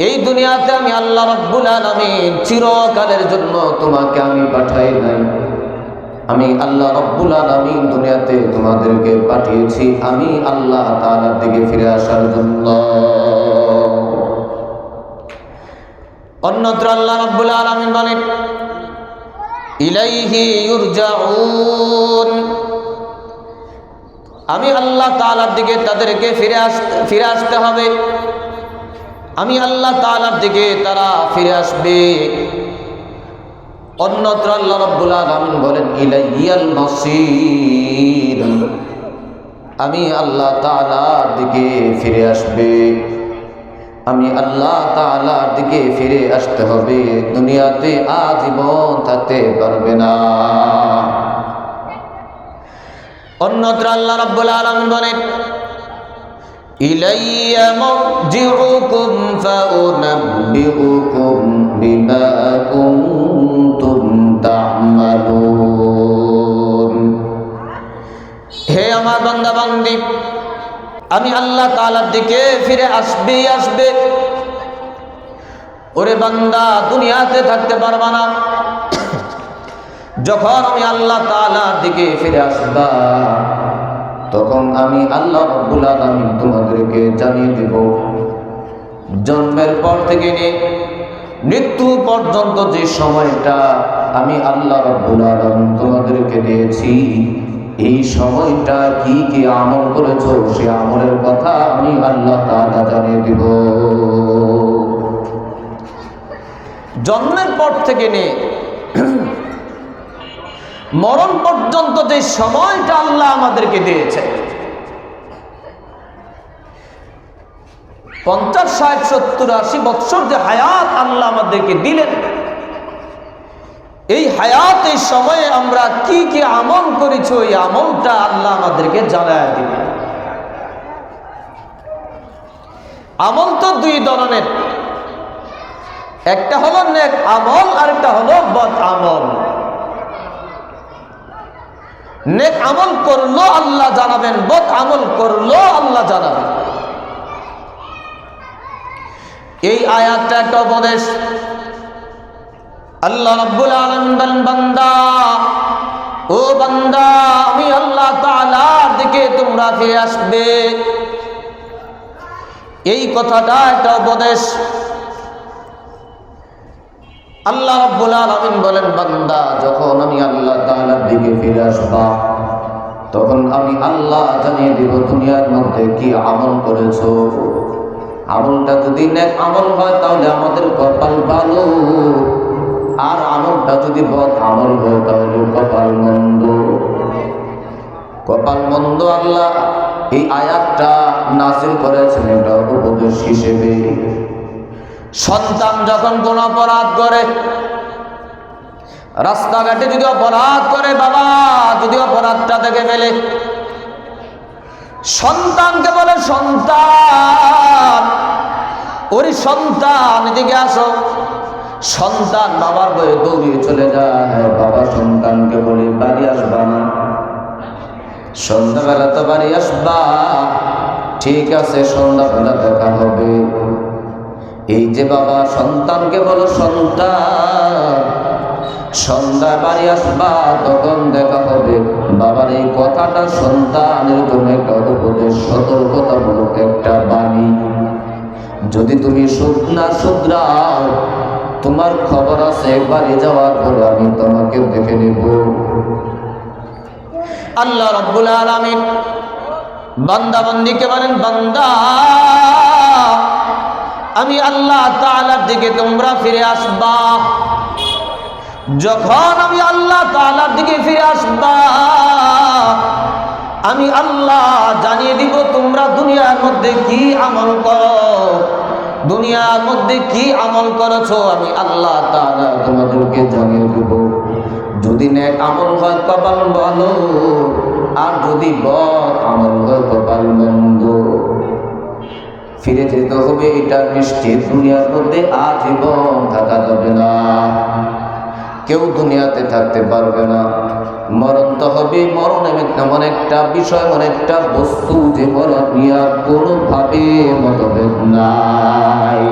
এই দুনিয়াতে আমি আল্লাহ রাব্বুল আলামিন চিরকালের জন্য তোমাকে আমি পাঠাই নাই। আমি আল্লাহ রাব্বুল আলামিন দুনিয়াতে তোমাদেরকে পাঠিয়েছি আমি আল্লাহ তাআলার দিকে ফিরে আসার জন্য। অন্যত্র আল্লাহ রাব্বুল আলামিন বলেন, ইলাইহি ইউরজাউন, আমি আল্লাহ তাআলার দিকে তাদেরকে ফিরে আসতে হবে। আমি আল্লাহ তাআলার দিকে তারা ফিরে আসবে। অন্যত্র আল্লাহ রাব্বুল আলামিন বলেন, ইলাইয়াল মাসির, আমি আল্লাহ তাআলার দিকে ফিরে আসবে। আমি আল্লাহ তাআলার দিকে ফিরে আসতে হবে, দুনিয়াতে আজীবন থাকতে পারবে না। অন্যত্র আল্লাহ রাব্বুল আলামিন বলেন, ইলাইয়া মারজিউকুম ফাউনাব্বিউকুম বিমা কুনতুম তা'মালুন। হে আমার বান্দা বান্দি, আমি আল্লাহ তাআলার দিকে ফিরে আসবে। ওরে বান্দা, দুনিয়াতে থাকতে পারবা না। যখন আমি আল্লাহ তাআলার দিকে ফিরে আসবা, তখন আমি আল্লাহ রাব্বুল আলামিন তোমাদেরকে জানিয়ে দেব, জন্মের পর থেকে নিয়ে মৃত্যু পর্যন্ত যে সময়টা আমি আল্লাহ রাব্বুল আলামিন তোমাদেরকে দিয়েছি, এই সময়টা কি কি আমল করেছো সে আমলের কথা আমি আল্লাহ তাআলা জানিয়ে দেব। জন্মের পর থেকে নিয়ে মরণ পর্যন্ত যে সময়টা আল্লাহ আমাদেরকে দিয়েছে, 50, 60, 70, 80 বছর যে হায়াত আল্লাহ আমাদেরকে দিলেন, এই হায়াত, এই সময়ে আমরা কি কি আমল করেছি এই আমলটা আল্লাহ আমাদেরকে জানায় দিবেন। আমল তো দুই ধরনের, একটা হলো নেক আমল আর একটা হলো বদ আমল। নেক আমল করলো আল্লাহ জানাবেন, বদ আমল করলো আল্লাহ জানাবেন। এই আয়াতটা একটা উপদেশ। আল্লাহ রাব্বুল আলামিন বলেন, বান্দা, ও বান্দা, আমি আল্লাহ তাআলার দিকে তোমরা ফিরে আসবে। এই কথাটা একটা উপদেশ। আল্লাহ রাব্বুল আলামিন বলেন, বান্দা, যখন আমি আল্লাহ তাআলার দিকে ফিরে আসবা, তখন আমি আল্লাহ জানিয়ে দিব দুনিয়ার মধ্যে কি আমল করেছো। আমলটা যদি নেক আমল হয় তাহলে আমাদের কপাল ভালো, আর আমলটা যদি বদ আমল হয় তাহলে কপাল মন্দ। কপাল মন্দ আল্লাহ এই আয়াতটা নাযিল করেছেন এটা উপদেশ হিসেবে। সন্তান যখন কোন অপরাধ করে, রাস্তাঘাটে যদি অপরাধ করে, বাবা যদি অপরাধটা দেখে ফেলে, সন্তানকে বলে, সন্তান, ওরে সন্তান এদিকে আসো। সন্তান বাবার বয়ে দৌড়িয়ে চলে যায়। বাবা সন্তানকে বলে, বাড়ি আসবা না, সন্ধ্যাবেলা তো বাড়ি আসবা, ঠিক আছে সন্ধ্যাবেলা দেখা হবে। এই যে বাবা সন্তানকে বলো, সন্তান সন্ধ্যা বাড়ি আসবা, তখন দেখা হবে। বাবার এই কথাটা সন্তানের জন্য একটা উপদেশ, সতর্কতামূলক একটা বাণী। যদি তুমি না শুধরাও, তোমার খবর আছে বাড়ি যাওয়ার পরে আমি তোমাকে দেখে নেব। আল্লাহ রাব্বুল আলামিন বান্দা বান্দিকে বলেন, বান্দা, আমি আল্লাহ তাআলার দিকে তোমরা ফিরে আসবা। যখন আমি আল্লাহ তাআলার দিকে ফিরে আসবা, আমি আল্লাহ জানিয়ে দিব তোমরা দুনিয়ার মধ্যে কি আমল করো, দুনিয়ার মধ্যে কি আমল করেছো আমি আল্লাহ তাআলা তোমাদেরকে জানিয়ে দেব। যদি নেক আমল হয় কপাল ভালো, আর যদি বদ আমল হয় কপাল মন্দ। ফিরে যেতে হবে, এটা নিশ্চিত। দুনিয়ার মধ্যে আজীবন থাকা যাবে না, কেউ দুনিয়াতে থাকতে পারবে না। মরণ তো হবে। মরণ এমন একটা বিষয়, এমন একটা বস্তু যে মরণ নিয়ে কোনোভাবে মতভেদ নাই।